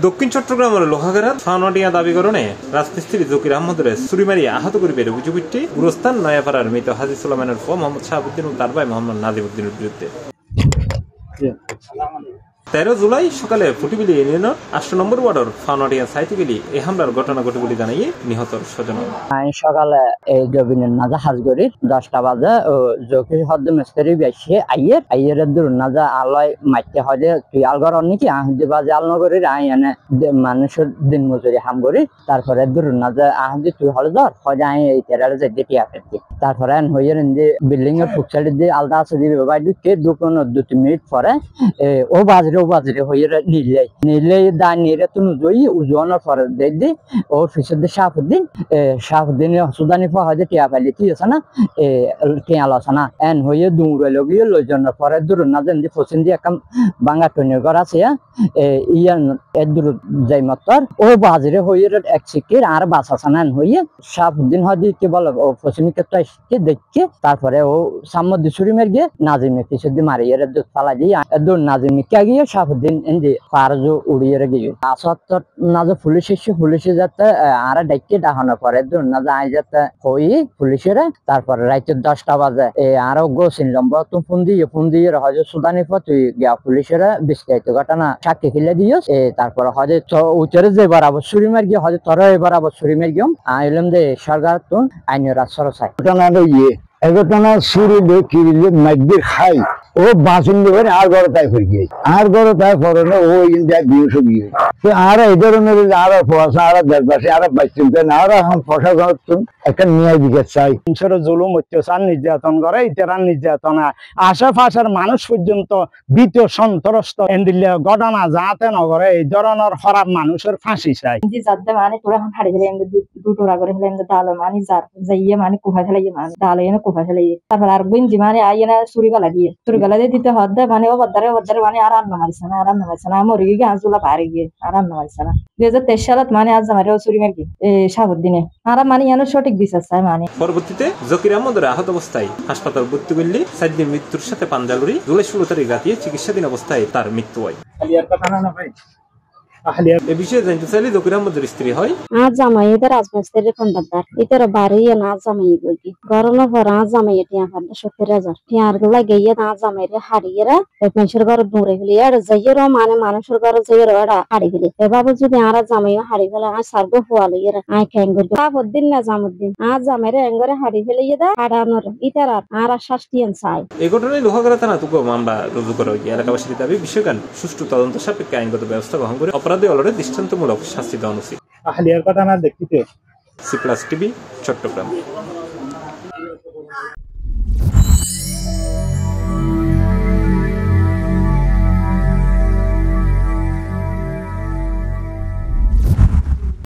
দক্ষিণ চট্টগ্রামের লোহাগাড়াত ফানোয়াটিয়া দাবিকরণে রাজমিস্ত্রি জকির আহমদের ছুরি মারিয়া আহত করিবার অভিযোগটি গুরস্থান নয়াপাড়ার মৃত হাজি সুলাইমানের ফ মোহাম্মদ শাহাবুদ্দিন ও তার ভাই মোহাম্মদ নাজিমুদ্দিনের বিরুদ্ধে 13 জুলাই সকালে ফুটিবিলি ইউনিয়নের 8 নম্বর ওয়ার্ডের ফানোয়াটিয়া সাইটিবিলি এই হামলার ঘটনা ঘটে বলে জানিয়ে নিহতর স্বজন। সকালে এই জবিনের নাজা হাজগরির 10টা বাজে ও জকির হদ্দ মিস্ত্রি বেশি আইয়ের দূর নাজা আলয় মাইতে হয় তুই আলগর নাকি আহদি বাজে আলনগরের আই এনে মানুষের দিন মজুরি হাম করি তারপরে দূর নাজা আহদি তুই হলে ধর হয় আই এই তেরারে যাই টিয়া পেতি তারপরে হইয়ের যে বিল্ডিং এর ফুকসাইড দিয়ে আলাদা আছে দিবে বাইরে কে দুকোন 2-3 মিনিট পরে ও বাজরে হইয়ের নিলে দা নিরে তুমি জই উজনের পরে দেখি ওর ফিসের দিয়ে শাহাবুদ্দিন সুদানি ফাহাদে টিয়া পাইলে কি আছে না টিয়া আছে না এন হইয়ে দৌড়ে লগিয়ে লইজনের পরে দূর না যেন পশ্চিম দিয়ে একটা বাঙ্গা টনির ঘর আছে ইয়ান এর দূর যাই মাত্র ও বাজরে হইয়ে এক সিকির আর বাস আছে না হইয়ে শাহাবুদ্দিন হদি কি বলে ও পশ্চিমকে তো এসে দেখে তারপরে ও সাম্য দিশুরি মের গিয়ে নাজিমে পিছু দিয়ে মারি এর দুধ ফালা দিয়ে দূর নাজিমিকে গিয়ে শাহাবুদ্দিন এনে পারজো উড়িয়ে গিয়ে আসত নাজো পুলিশে যাতে আর ডাইকে ডাহানো পরে দূর না যায় যাতে হই পুলিশের তারপরে রাইতে 10টা বাজে আরো গোসিন লম্বা তুমি ফোন দিয়ে হয়তো সুদানি তুই গিয়া পুলিশের বিস্তারিত ঘটনা সাক্ষী খেলে দিও তারপরে হয়তো উচ্চরে যে বরাবর ছুরি মার গিয়ে হয়তো তোর বরাবর ছুরি মার গিয়ে আইলাম যে সরকার তো আইনের রাস্তার চাই ঘটনা এগোটনা ছুরি দিয়ে কিরিলে মাইদের খাই ও বাঁচুন দেবেন আর গড় তাই করে গিয়ে আর গড় তাই ফরনে ও ইন্ডিয়া বিশ গিয়ে আর এই ধরনের আর পয়সা আর দেশবাসী আর বাঁচতেন আর এখন প্রশাসন একটা ন্যায় দিকে চাই জুলুম অত্যাচার নির্যাতন করে ইতারা নির্যাতন আশেপাশের মানুষ পর্যন্ত ভীত সন্ত্রস্ত ঘটনা যাতে নগরে এই ধরনের খারাপ মানুষের ফাঁসি চাই মানে তোরা এখন হারিয়ে গেলে দুটোরা করে ফেলে দালো মানে যাইয়ে মানে কুফা ফেলাইয়ে মানে দালো এনে কুফা ফেলাইয়ে তারপর আর গঞ্জি মানে আইয়ে চুরি গালা দিয়ে দিতে হদ্দা মানে ও বদ্দারে মানে আর রান্না মারিছে না মরে গিয়ে হাঁসগুলা পারে গিয়ে আর রান্না মারিছে না 2023 সালত মানে আজ আমার চুরি মারি শাহাবুদ্দিনে আর মানে এনে সঠিক বিচার চাই মানে। পরবর্তীতে জকির আহমদের আহত অবস্থায় হাসপাতাল ভর্তি করলে সাইদিন মৃত্যুর সাথে পাঞ্জালুরি জুলাই 16 তারিখ রাতে চিকিৎসাধীন অবস্থায় তার মৃত্যু হয়। এ বিষয়ে জানতে চাইলে জকির আহমদের স্ত্রী হয় আজ জামাই এদের রাজমিস্ত্রির কন্ট্রাক্টর এদের বাড়ি না জামাই গই গরমের পর আজ জামাই টিয়া ফান্ডা 70,000 টিয়ার গুলা গিয়ে না জামাই হারিয়ে মানুষের ঘর দূরে গেলে আর যাইয়েরও মানে মানুষের ঘর যাইয়ের হারি গেলে এভাবে যদি আর জামাই হারি গেলে আর সার্গ হওয়ালে আই খ্যাং করবো শাহাবুদ্দিন না জামুদ্দিন আজ জামাই এঙ্গরে হারি ফেলে হারানোর ইতার আর শাস্তিয়ান চাই। এই ঘটনায় লোহাগাড়া থানা তুকো মামলা রুজু করা হয়েছে। এলাকাবাসীর দাবি বিষয়গান সুষ্ঠু তদন্ত সাপেক্ষে আইনগত ব্যবস্থা গ্রহণ করে অপরাধী অলরে দৃষ্টান্তমূলক শাস্তি দেওয়া উচিত। আহলিয়ার ঘটনা দেখিতে সি প্লাস টিভি চট্টগ্রাম।